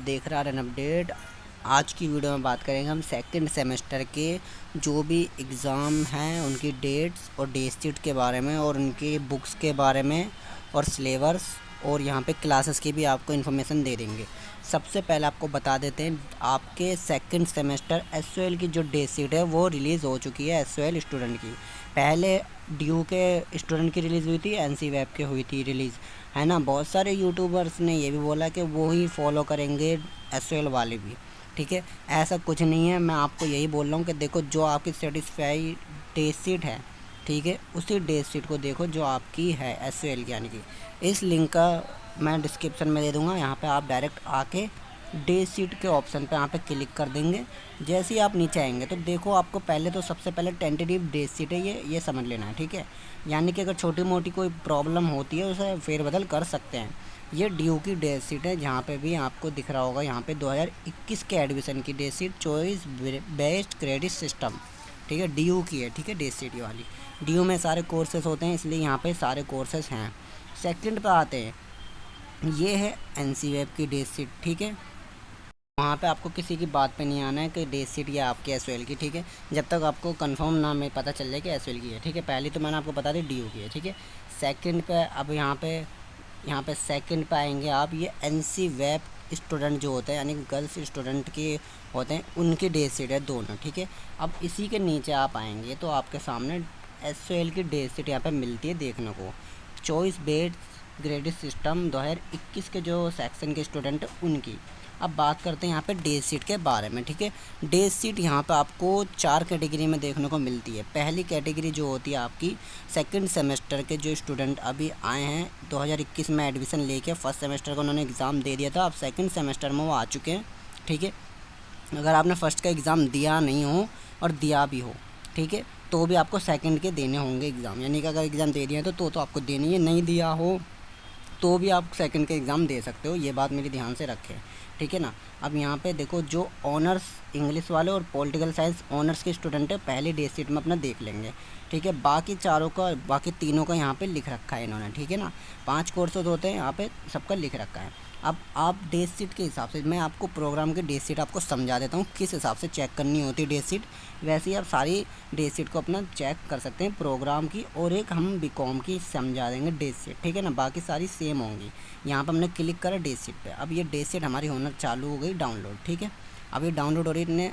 देख रहे हैं अपडेट। आज की वीडियो में बात करेंगे हम सेकंड सेमेस्टर के जो भी एग्ज़ाम हैं उनकी डेट्स और डे शीट के बारे में और उनकी बुक्स के बारे में और सिलेबस और यहाँ पे क्लासेस की भी आपको इन्फॉर्मेशन दे देंगे। सबसे पहले आपको बता देते हैं आपके सेकंड सेमेस्टर एसओएल की जो डे शीट है वो रिलीज़ हो चुकी है। एसओएल स्टूडेंट की पहले ड्यू के स्टूडेंट की रिलीज़ हुई थी, एनसी वेब की हुई थी रिलीज़, है ना। बहुत सारे यूट्यूबर्स ने ये भी बोला कि वो ही फॉलो करेंगे एसओएल वाले भी, ठीक है। ऐसा कुछ नहीं है, मैं आपको यही बोल रहा हूँ कि देखो जो आपकी सेटिस्फाई डे शीट है, ठीक है, उसी डे शीट को देखो जो आपकी है एसओएल की, यानी कि इस लिंक का मैं डिस्क्रिप्शन में दे दूँगा। यहाँ पे आप डायरेक्ट आके डे शीट के ऑप्शन पे यहाँ पे क्लिक कर देंगे। जैसे ही आप नीचे आएंगे तो देखो आपको पहले तो सबसे पहले टेंटेटिव डे शीट है, ये समझ लेना है, ठीक है। यानी कि अगर छोटी मोटी कोई प्रॉब्लम होती है उसे फेरबदल कर सकते हैं। ये ड्यू की डे शीट है, जहाँ पे भी आपको दिख रहा होगा यहाँ पे 2021 के एडमिशन की day sheet, choice based credit system, ठीक है, ड्यू की है, ठीक है, डे शीट वाली। ड्यू में सारे कोर्सेज होते हैं, इसलिए यहाँ पे सारे कोर्सेज हैं। सेकंड पे आते हैं, ये है एनसी वेब की डे शीट, ठीक है। वहाँ पे आपको किसी की बात पे नहीं आना है कि डे शीट या आपकी एसओएल की, ठीक है, जब तक आपको कंफर्म ना में पता चल जाए कि एसओएल की है, ठीक है। पहली तो मैंने आपको बता दी ड्यू की है, ठीक है। सेकंड पे अब यहाँ पे सेकंड पे आएंगे आप, ये एनसी वेब स्टूडेंट जो होते हैं यानी गर्ल्स स्टूडेंट के होते हैं, उनकी डे शीट है दोनों, ठीक है। अब इसी के नीचे आप आएंगे तो आपके सामने एसओएल की डे शीट यहाँ पे मिलती है देखने को। चॉइस बेस्ड ग्रेडिंग सिस्टम 2021 के जो सेक्शन के स्टूडेंट हैं उनकी। अब बात करते हैं यहाँ पे डे शीट के बारे में, ठीक है। डे शीट यहाँ पे आपको 4 कैटेगरी में देखने को मिलती है। पहली कैटेगरी जो होती है आपकी सेकंड सेमेस्टर के जो स्टूडेंट अभी आए हैं 2021 में एडमिशन लेके, फर्स्ट सेमेस्टर का उन्होंने एग्ज़ाम दे दिया था, अब सेकंड सेमेस्टर में वो आ चुके हैं, ठीक है। अगर आपने फ़र्स्ट का एग्ज़ाम दिया नहीं हो और दिया भी हो, ठीक है, तो भी आपको सेकंड के देने होंगे एग्ज़ाम, यानी कि अगर एग्ज़ाम दे दिए तो आपको देनी है, नहीं दिया हो तो भी आप सेकंड के एग्ज़ाम दे सकते हो। ये बात मेरी ध्यान से रखें, ठीक है ना। अब यहाँ पे देखो जो ऑनर्स इंग्लिश वाले और पॉलिटिकल साइंस ऑनर्स के स्टूडेंट है पहले डे शीट में अपना देख लेंगे, ठीक है। बाकी तीनों का यहाँ पे लिख रखा है इन्होंने, ठीक है ना। 5 कोर्सेज होते हैं यहाँ पे, सबका लिख रखा है। अब आप डे शीट के हिसाब से, मैं आपको प्रोग्राम के डे शीट आपको समझा देता हूँ किस हिसाब से चेक करनी होती है डे शीट। वैसे ही आप सारी डे शीट को अपना चेक कर सकते हैं प्रोग्राम की, और एक हम बीकॉम की समझा देंगे डे शीट, ठीक है ना। बाकी सारी सेम होंगी। यहाँ पर हमने क्लिक करा डे शीट पे, अब ये डे शीट हमारी होना चालू हो गई डाउनलोड, ठीक है। अब ये डाउनलोड हो रही है,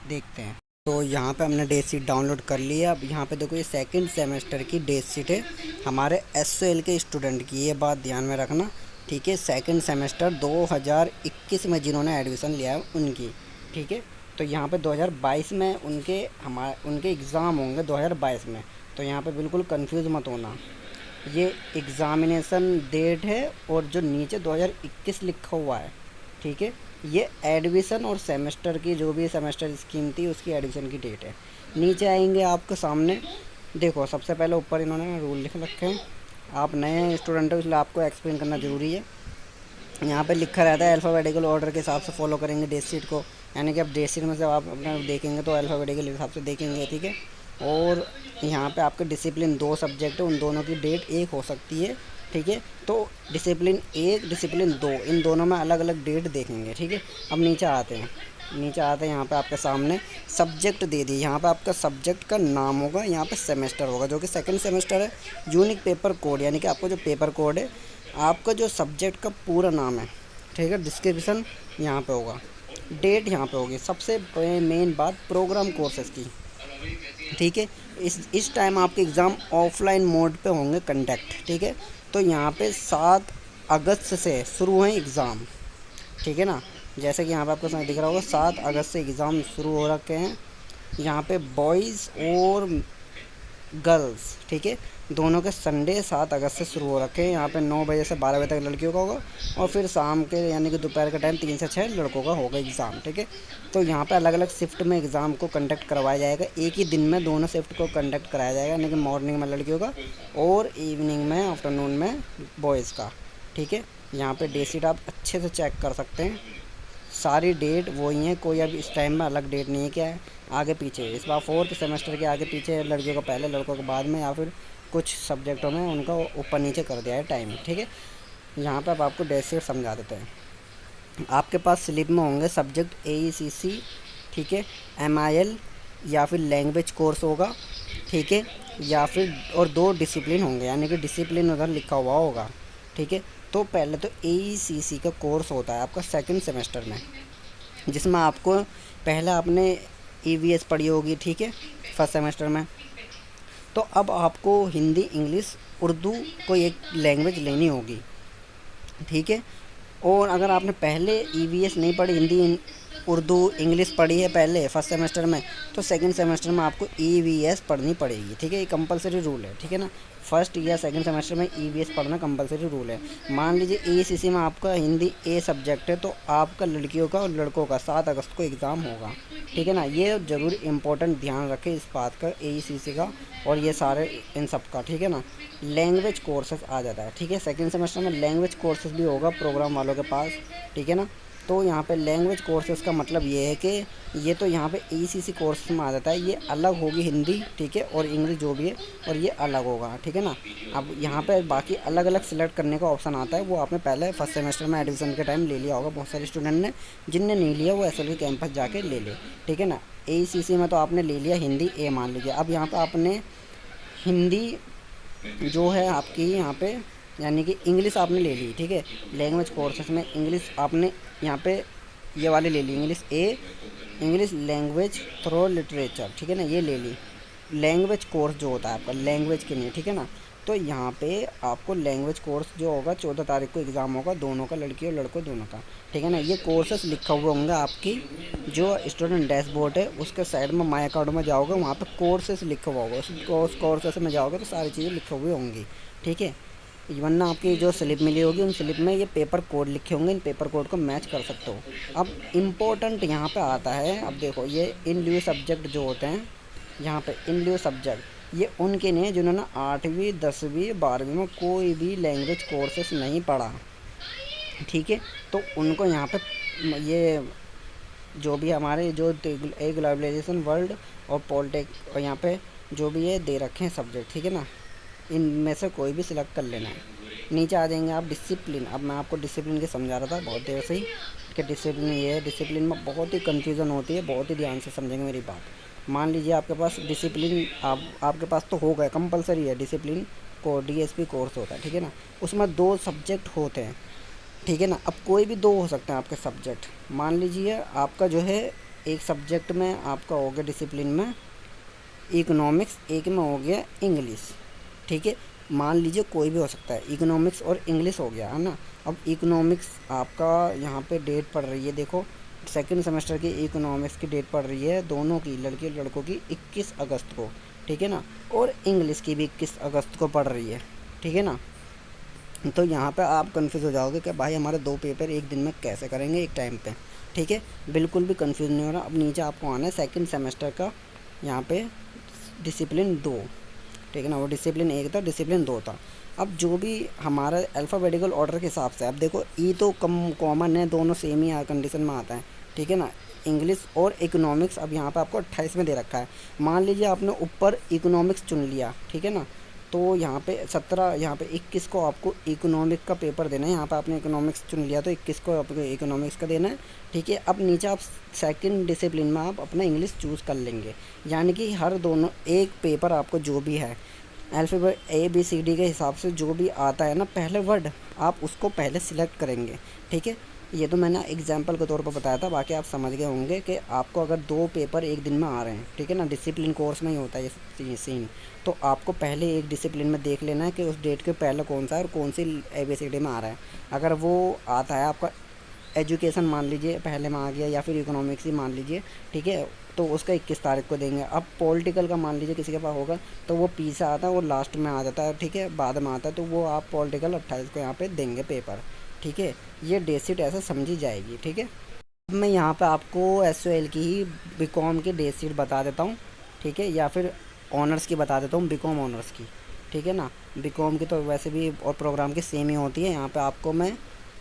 देखते हैं। तो यहाँ पे हमने डे शीट डाउनलोड कर लिया। अब यहाँ पे देखो ये सेकंड सेमेस्टर की डे शीट है हमारे एसओएल के स्टूडेंट की, ये बात ध्यान में रखना, ठीक है। सेकंड सेमेस्टर 2021 में जिन्होंने एडमिशन लिया है उनकी, ठीक है। तो यहाँ पे 2022 में उनके एग्ज़ाम होंगे 2022 में, तो यहाँ पे बिल्कुल कंफ्यूज मत होना। ये एग्ज़ामिनेशन डेट है और जो नीचे 2021 लिखा हुआ है, ठीक है, ये एडमिशन और सेमेस्टर की जो भी सेमेस्टर स्कीम थी उसकी एडमिशन की डेट है। नीचे आएंगे आपके सामने, देखो सबसे पहले ऊपर इन्होंने रूल लिख रखे हैं। आप नए स्टूडेंट हो इसलिए आपको एक्सप्लेन करना ज़रूरी है। यहाँ पे लिखा रहता है अल्फ़ाबेटिकल ऑर्डर के हिसाब से फॉलो करेंगे डे शीट को, यानी कि अब डे शीट में से आप अपना देखेंगे तो अल्फ़ाबेटिकल हिसाब से देखेंगे, ठीक है। और यहाँ पे आपके डिसिप्लिन 2 सब्जेक्ट है, उन दोनों की डेट एक हो सकती है, ठीक है। तो डिसिप्लिन 1 डिसिप्लिन 2 इन दोनों में अलग अलग डेट देखेंगे, ठीक है। अब नीचे आते हैं यहाँ पे आपके सामने सब्जेक्ट दे दिए। यहाँ पे आपका सब्जेक्ट का नाम होगा, यहाँ पे सेमेस्टर होगा जो कि सेकंड सेमेस्टर है। यूनिक पेपर कोड, यानी कि आपको जो पेपर कोड है, आपका जो सब्जेक्ट का पूरा नाम है, ठीक है। डिस्क्रिप्शन यहाँ पे होगा, डेट यहाँ पे होगी। सबसे मेन बात प्रोग्राम कोर्सेज़ की, ठीक है। इस टाइम आपके एग्ज़ाम ऑफलाइन मोड पे होंगे कंडक्ट, ठीक है। तो यहाँ पे 7 अगस्त से शुरू हैं एग्ज़ाम, ठीक है ना। जैसे कि यहाँ पे आपको समय दिख रहा होगा 7 अगस्त से एग्ज़ाम शुरू हो रखे हैं। यहाँ पे बॉयज़ और गर्ल्स, ठीक है, दोनों के संडे 7 अगस्त से शुरू हो रखे हैं। यहाँ पे 9 बजे से 12 बजे तक लड़कियों का होगा और फिर शाम के यानी कि दोपहर का टाइम 3 से 6 लड़कों का होगा एग्ज़ाम, ठीक है। तो यहाँ पे अलग अलग शिफ्ट में एग्ज़ाम को कंडक्ट करवाया जाएगा। एक ही दिन में दोनों शिफ्ट को कंडक्ट कराया जाएगा, यानी कि मॉर्निंग में लड़कियों का और इवनिंग में आफ्टरनून में बॉयज़ का, ठीक है। यहाँ पे डे शीट आप अच्छे से चेक कर सकते हैं, सारी डेट वही है, कोई अब इस टाइम में अलग डेट नहीं है। क्या है आगे पीछे, इस बार 4th सेमेस्टर के आगे पीछे, लड़कियों को पहले लड़कों को बाद में, या फिर कुछ सब्जेक्टों में उनका ऊपर नीचे कर दिया है टाइम, ठीक है। यहाँ पर अब आपको डे शीट समझा देते हैं। आपके पास स्लिप में होंगे सब्जेक्ट AECC, ठीक है, MIL या फिर लैंग्वेज कोर्स होगा, ठीक है, या फिर और 2 डिसिप्लिन होंगे, यानी कि डिसिप्लिन उधर लिखा हुआ होगा, ठीक है। तो पहले तो AECC का कोर्स होता है आपका सेकंड सेमेस्टर में, जिसमें आपको पहले आपने EVS पढ़ी होगी, ठीक है, फर्स्ट सेमेस्टर में। तो अब आपको हिंदी, इंग्लिश, उर्दू कोई एक लैंग्वेज लेनी होगी, ठीक है। और अगर आपने पहले EVS नहीं पढ़ी, हिंदी, उर्दू, इंग्लिश पढ़ी है पहले फर्स्ट सेमेस्टर में, तो सेकंड सेमेस्टर में आपको EVS पढ़नी पड़ेगी, ठीक है। ये कंपलसरी रूल है, ठीक है ना। फर्स्ट या सेकंड सेमेस्टर में EVS पढ़ना कंपलसरी रूल है। मान लीजिए AECC में आपका हिंदी A सब्जेक्ट है, तो आपका लड़कियों का और लड़कों का 7 अगस्त को एग्ज़ाम होगा, ठीक है ना। ये ज़रूर इम्पोर्टेंट ध्यान रखें इस बात का, AECC का और ये सारे इन सब का, ठीक है ना। लैंग्वेज कोर्सेज आ जाता है, ठीक है। सेकंड सेमेस्टर में लैंग्वेज कोर्सेज भी होगा प्रोग्राम वालों के पास, ठीक है ना। तो यहाँ पे लैंग्वेज कोर्सेज का मतलब ये है कि ये तो यहाँ पे AECC कोर्स में आ जाता है, ये अलग होगी हिंदी, ठीक है, और इंग्लिश जो भी है, और ये अलग होगा, ठीक है ना। अब यहाँ पे बाकी अलग अलग सिलेक्ट करने का ऑप्शन आता है, वो आपने पहले फर्स्ट सेमेस्टर में एडमिशन के टाइम ले लिया होगा। बहुत सारे स्टूडेंट ने, जिनने नहीं लिया वो SLV कैंपस जाके ले ले, ठीक है ना। AECC में तो आपने ले लिया हिंदी A मान लीजिए। अब यहाँ पर आपने हिंदी जो है आपकी यहाँ पे, यानी कि इंग्लिश आपने ले ली, ठीक है। लैंग्वेज कोर्सेस में इंग्लिश आपने यहाँ पे ये वाले ले ली, English A, English language through literature, ठीक है ना, ये ले ली। लैंग्वेज कोर्स जो होता है आपका लैंग्वेज के लिए, ठीक है ना। तो यहाँ पे आपको लैंग्वेज कोर्स जो होगा 14 तारीख को एग्ज़ाम होगा, दोनों का, लड़की और लड़कों दोनों का, ठीक है ना। ये कोर्सेस लिखा हुआ होंगे आपकी जो स्टूडेंट डैशबोर्ड है उसके साइड में, माई अकाउंट में जाओगे, वहाँ पे कोर्सेस लिखा हुआ होगा, उस कोर्सेस में जाओगे तो सारी चीज़ें लिखी हुई होंगी, ठीक है। वरना आपकी जो स्लिप मिली होगी उन स्लिप में ये पेपर कोड लिखे होंगे, इन पेपर कोड को मैच कर सकते हो। अब इम्पोर्टेंट यहाँ पे आता है, अब देखो ये इन ल्यू सब्जेक्ट जो होते हैं, यहाँ पे इन ल्यू सब्जेक्ट ये उनके लिए जिन्होंने 8वीं 10वीं 12वीं में कोई भी लैंग्वेज कोर्सेस नहीं पढ़ा, ठीक है। तो उनको यहाँ पे ये जो भी हमारे जो ए ग्लोबलाइजेशन वर्ल्ड और पॉलिटिक और यहाँ पे जो भी ये दे रखे हैं सब्जेक्ट, ठीक है ना, इनमें से कोई भी सिलेक्ट कर लेना है। नीचे आ जाएंगे आप डिसिप्लिन। अब मैं आपको डिसिप्लिन के समझा रहा था बहुत देर से ही कि डिसिप्लिन ये है। डिसिप्लिन में बहुत ही कन्फ्यूज़न होती है, बहुत ही ध्यान से समझेंगे मेरी बात। मान लीजिए आपके पास डिसिप्लिन आपके पास तो होगा, कंपलसरी है डिसिप्लिन को, DSP कोर्स होता है, ठीक है ना। उसमें 2 सब्जेक्ट होते हैं, ठीक है ना। अब कोई भी 2 हो सकते हैं आपके सब्जेक्ट। मान लीजिए आपका जो है एक सब्जेक्ट में आपका हो गया डिसिप्लिन में इकोनॉमिक्स, एक में हो गया इंग्लिश, ठीक है। मान लीजिए कोई भी हो सकता है, इकोनॉमिक्स और इंग्लिश हो गया, है ना। अब इकोनॉमिक्स आपका यहाँ पे डेट पड़ रही है, देखो सेकंड सेमेस्टर की इकोनॉमिक्स की डेट पड़ रही है दोनों की, लड़के लड़कों की 21 अगस्त को, ठीक है ना। और इंग्लिश की भी 21 अगस्त को पड़ रही है, ठीक है ना। तो यहाँ पे आप कंफ्यूज हो जाओगे कि भाई हमारे 2 पेपर एक दिन में कैसे करेंगे एक टाइम पे, ठीक है। बिल्कुल भी कंफ्यूज नहीं हो रहा। अब नीचे आपको आना है सेकंड सेमेस्टर का, यहाँ पे डिसिप्लिन 2, ठीक है ना। वो डिसिप्लिन 1 था, डिसिप्लिन 2 था। अब जो भी हमारा अल्फ़ाबेटिकल ऑर्डर के हिसाब से, अब देखो तो कॉमन है, दोनों सेम ही कंडीशन में आता है, ठीक है ना। इंग्लिश और इकोनॉमिक्स अब यहाँ पे आपको 28 में दे रखा है। मान लीजिए आपने ऊपर इकोनॉमिक्स चुन लिया, ठीक है ना। तो यहाँ पे 17, यहाँ पे 21 को आपको इकोनॉमिक का पेपर देना है। यहाँ पे आपने इकोनॉमिक्स चुन लिया तो 21 को आपको इकोनॉमिक्स का देना है, ठीक है। अब नीचे आप सेकंड डिसिप्लिन में आप अपना इंग्लिश चूज़ कर लेंगे, यानी कि हर दोनों एक पेपर आपको जो भी है अल्फ़ाबेट ABCD के हिसाब से जो भी आता है ना पहले वर्ड, आप उसको पहले सिलेक्ट करेंगे, ठीक है। ये तो मैंने एग्जाम्पल के तौर पर बताया था, बाकी आप समझ गए होंगे कि आपको अगर 2 पेपर एक दिन में आ रहे हैं, ठीक है ना, डिसिप्लिन कोर्स में ही होता है ये सीन। तो आपको पहले एक डिसिप्लिन में देख लेना है कि उस डेट के पहले कौन सा है और कौन सी ABCD में आ रहा है। अगर वो आता है आपका एजुकेशन मान लीजिए पहले में आ गया, या फिर इकोनॉमिक्स ही मान लीजिए, ठीक है, तो उसका 21 तारीख को देंगे। अब पॉलिटिकल का मान लीजिए किसी के पास होगा तो वो पीछे आता है, वो लास्ट में आ जाता है, ठीक है, बाद में आता है, तो वो आप पॉलिटिकल 28 को यहाँ पे देंगे पेपर, ठीक है। ये डेट शीट ऐसे समझी जाएगी, ठीक है। अब मैं यहाँ पे आपको SOL की ही BCom की डेट शीट बता देता हूँ, ठीक है, या फिर ऑनर्स की बता देता हूँ, BCom ऑनर्स की, ठीक है ना। BCom की तो वैसे भी और प्रोग्राम की सेम ही होती है। यहाँ पे आपको मैं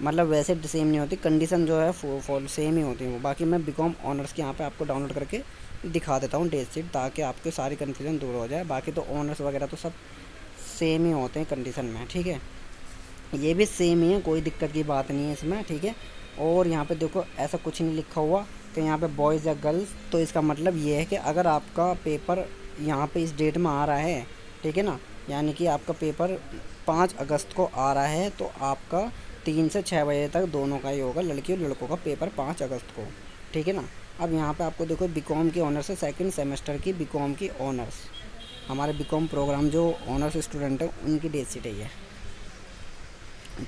मतलब वैसे सेम नहीं होती, कंडीशन जो है फॉल सेम ही होती है वो। बाकी मैं BCom ऑनर्स की यहाँ पे आपको डाउनलोड करके दिखा देता हूँ डेट शीट, ताकि आपके सारी कन्फ्यूजन दूर हो जाए। बाकी तो ऑनर्स वगैरह तो सब सेम ही होते हैं कंडीशन में, ठीक है। ये भी सेम ही है, कोई दिक्कत की बात नहीं है इसमें, ठीक है। और यहाँ पे देखो ऐसा कुछ नहीं लिखा हुआ कि यहाँ पे बॉयज़ या गर्ल्स। तो इसका मतलब ये है कि अगर आपका पेपर यहाँ पे इस डेट में आ रहा है, ठीक है ना, यानी कि आपका पेपर 5 अगस्त को आ रहा है, तो आपका 3 से 6 बजे तक दोनों का ही होगा, लड़की और लड़कों का पेपर 5 अगस्त को, ठीक है ना। अब यहाँ पे आपको देखो बीकॉम की ऑनर्स है, सेकंड सेमेस्टर की बीकॉम की ऑनर्स, हमारे बीकॉम प्रोग्राम जो ऑनर्स स्टूडेंट है उनकी डेट शीट है ये।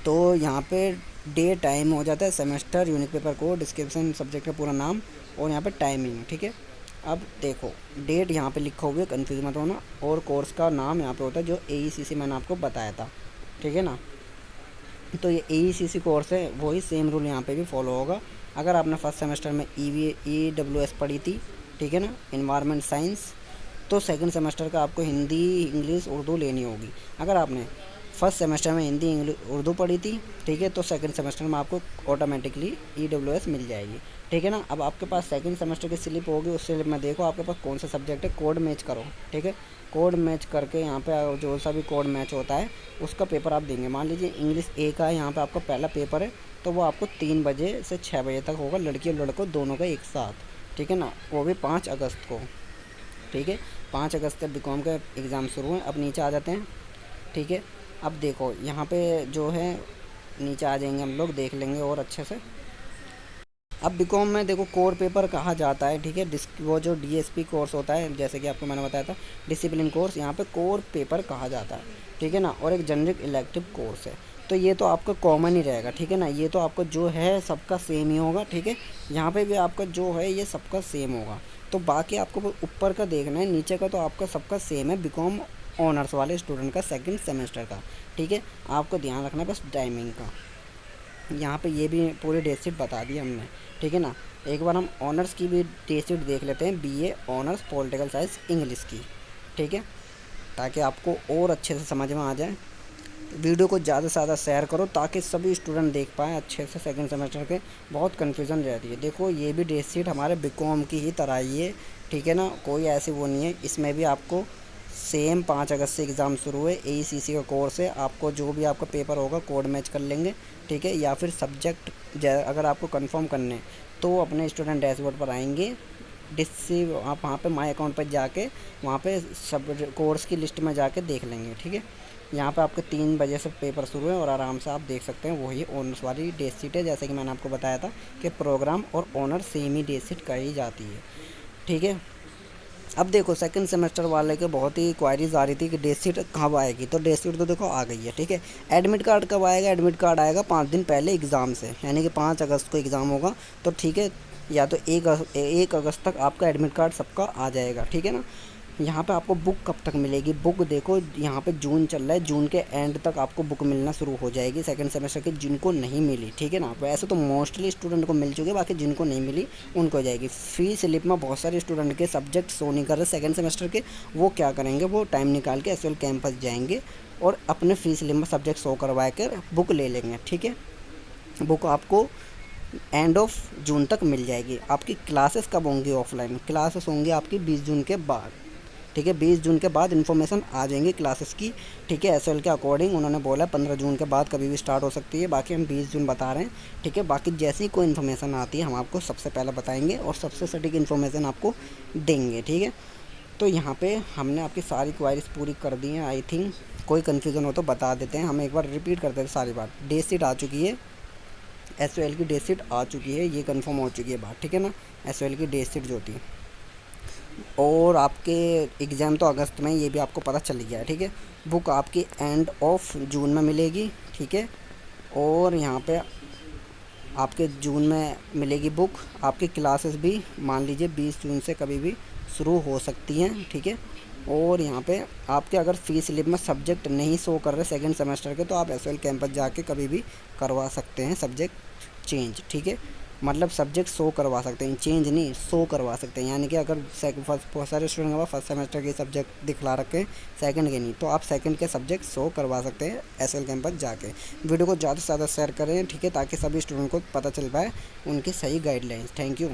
तो यहाँ पे डे टाइम हो जाता है, semester, unique paper code, description, subject का पूरा नाम, और यहाँ पे टाइमिंग, ठीक है। अब देखो डेट यहाँ पे लिखा हुआ है, कन्फ्यूज मत होना। और कोर्स का नाम यहाँ पे होता है जो AECC मैंने आपको बताया था, ठीक है ना। तो ये AECC कोर्स है, वही सेम रूल यहाँ पे भी फॉलो होगा। अगर आपने फर्स्ट सेमेस्टर में EWS पढ़ी थी, ठीक है ना, इन्वायरमेंट साइंस, तो सेकंड सेमेस्टर का आपको हिंदी, इंग्लिश, उर्दू लेनी होगी। अगर आपने फर्स्ट सेमेस्टर में हिंदी, इंग्लिश, उर्दू पढ़ी थी, ठीक है, तो सेकंड सेमेस्टर में आपको ऑटोमेटिकली EWS मिल जाएगी, ठीक है ना। अब आपके पास सेकंड सेमेस्टर की स्लिप होगी, उस स्लिप में देखो आपके पास कौन सा सब्जेक्ट है, कोड मैच करो, ठीक है। कोड मैच करके यहाँ पे जो सा भी कोड मैच होता है उसका पेपर आप देंगे। मान लीजिए इंग्लिश A का यहाँ पे आपका पहला पेपर है, तो वो आपको 3 बजे से 6 बजे तक होगा, लड़की और लड़कों दोनों का एक साथ, ठीक है ना, वो भी 5 अगस्त को, ठीक है। 5 अगस्त तक बीकॉम का एग्ज़ाम शुरू है। अब नीचे आ जाते हैं, ठीक है। अब देखो यहाँ पे जो है, नीचे आ जाएंगे हम लोग, देख लेंगे और अच्छे से। अब बीकॉम में देखो कोर पेपर कहा जाता है, ठीक है। वो जो DSP कोर्स होता है, जैसे कि आपको मैंने बताया था, डिसिप्लिन कोर्स, यहाँ पे कोर पेपर कहा जाता है, ठीक है ना। और एक जनरिक इलेक्टिव कोर्स है, तो ये तो आपका कॉमन ही रहेगा, ठीक है ना। ये तो आपको जो है सबका सेम ही होगा, ठीक है। यहाँ पे भी आपका जो है ये सबका सेम होगा। तो बाकी आपको ऊपर का देखना है, नीचे का तो आपका सबका सेम है, बीकॉम ऑनर्स वाले स्टूडेंट का सेकंड सेमेस्टर का, ठीक है। आपको ध्यान रखना है बस टाइमिंग का। यहाँ पे ये भी पूरी डेट शीट बता दी हमने, ठीक है ना। एक बार हम ऑनर्स की भी डेट शीट देख लेते हैं, BA honours political science English की, ठीक है, ताकि आपको और अच्छे से समझ में आ जाए। वीडियो को ज़्यादा से ज़्यादा शेयर करो ताकि सभी स्टूडेंट देख पाएँ अच्छे से। सेकंड सेमेस्टर के बहुत कन्फ्यूज़न रहती है। देखो ये भी डेट शीट हमारे बीकॉम की ही तरह ही है, ठीक है ना, कोई ऐसी वो नहीं है। इसमें भी आपको सेम 5 अगस्त से एग्ज़ाम शुरू है, AECC का कोर्स है। आपको जो भी आपका पेपर होगा कोड मैच कर लेंगे, ठीक है। या फिर सब्जेक्ट अगर आपको कंफर्म करने तो अपने स्टूडेंट डैशबोर्ड पर आएंगे, डिस्सी आप वहाँ पे माय अकाउंट पर जाके वहाँ पे सब कोर्स की लिस्ट में जाके देख लेंगे, ठीक है। यहाँ पे आपके 3 बजे से पेपर शुरू है और आराम से आप देख सकते हैं, वही ऑनर्स वाली डेट शीट है। जैसे कि मैंने आपको बताया था कि प्रोग्राम और ऑनर सेम ही डेट शीट कही जाती है, ठीक है। अब देखो सेकंड सेमेस्टर वाले के बहुत ही क्वायरीज आ रही थी कि डेट शीट कब आएगी, तो डेट शीट तो देखो आ गई है, ठीक है। एडमिट कार्ड कब आएगा? एडमिट कार्ड आएगा 5 दिन पहले एग्ज़ाम से, यानी कि 5 अगस्त को एग्ज़ाम होगा, तो ठीक है। या तो 1 अगस्त तक आपका एडमिट कार्ड सबका आ जाएगा, ठीक है ना। यहाँ पे आपको बुक कब तक मिलेगी? बुक देखो यहाँ पे जून चल रहा है, जून के एंड तक आपको बुक मिलना शुरू हो जाएगी सेकंड सेमेस्टर की, जिनको नहीं मिली, ठीक है ना। वैसे तो मोस्टली स्टूडेंट को मिल चुके हैं, बाकी जिनको नहीं मिली उनको हो जाएगी। फी स्लिप में बहुत सारे स्टूडेंट के सब्जेक्ट शो नहीं कर रहे सेकंड सेमेस्टर के, वो क्या करेंगे, वो टाइम निकाल के SL कैंपस जाएंगे और अपने फी स्लिप में सब्जेक्ट शो करवा कर बुक ले लेंगे, ठीक है। बुक आपको एंड ऑफ जून तक मिल जाएगी। आपकी क्लासेस कब होंगी? ऑफलाइन क्लासेस होंगी आपकी 20 जून के बाद, ठीक है। 20 जून के बाद इन्फॉर्मेशन आ जाएंगी क्लासेस की, ठीक है। SL के अकॉर्डिंग उन्होंने बोला 15 जून के बाद कभी भी स्टार्ट हो सकती है, बाकी हम 20 जून बता रहे हैं, ठीक है। बाकी जैसी कोई इन्फॉर्मेशन आती है हम आपको सबसे पहले बताएंगे और सबसे सटीक इन्फॉर्मेशन आपको देंगे, ठीक है। तो यहाँ पे हमने आपकी सारी क्वायरीज पूरी कर दी हैं। आई थिंक कोई कन्फ्यूज़न हो तो बता देते हैं, हम एक बार रिपीट करते हैं सारी बात। डेट शीट आ चुकी है, SOL की डेट शीट आ चुकी है, ये कंफर्म हो चुकी है बात, ठीक है ना। SOL की डेट शीट जो थी, और आपके एग्ज़ाम तो अगस्त में, ये भी आपको पता चल गया है, ठीक है। बुक आपकी एंड ऑफ जून में मिलेगी, ठीक है। और यहाँ पे आपके जून में मिलेगी बुक। आपकी क्लासेस भी मान लीजिए 20 जून से कभी भी शुरू हो सकती हैं, ठीक है। और यहाँ पे आपके अगर फी स्लिप में सब्जेक्ट नहीं शो कर रहे सेकंड सेमेस्टर के, तो आप SOL कैंपस जाके कभी भी करवा सकते हैं सब्जेक्ट चेंज, ठीक है। मतलब सब्जेक्ट शो करवा सकते हैं, चेंज नहीं, शो करवा सकते हैं। यानी कि अगर बहुत सारे स्टूडेंट के पास फर्स्ट सेमेस्टर के सब्जेक्ट दिखला रखे हैं, सेकंड के नहीं, तो आप सेकंड के सब्जेक्ट शो करवा सकते हैं SL कैंपस जाके। वीडियो को ज़्यादा से ज़्यादा शेयर करें, ठीक है, ताकि सभी स्टूडेंट को पता चल पाए उनकी सही गाइडलाइंस। Thank you.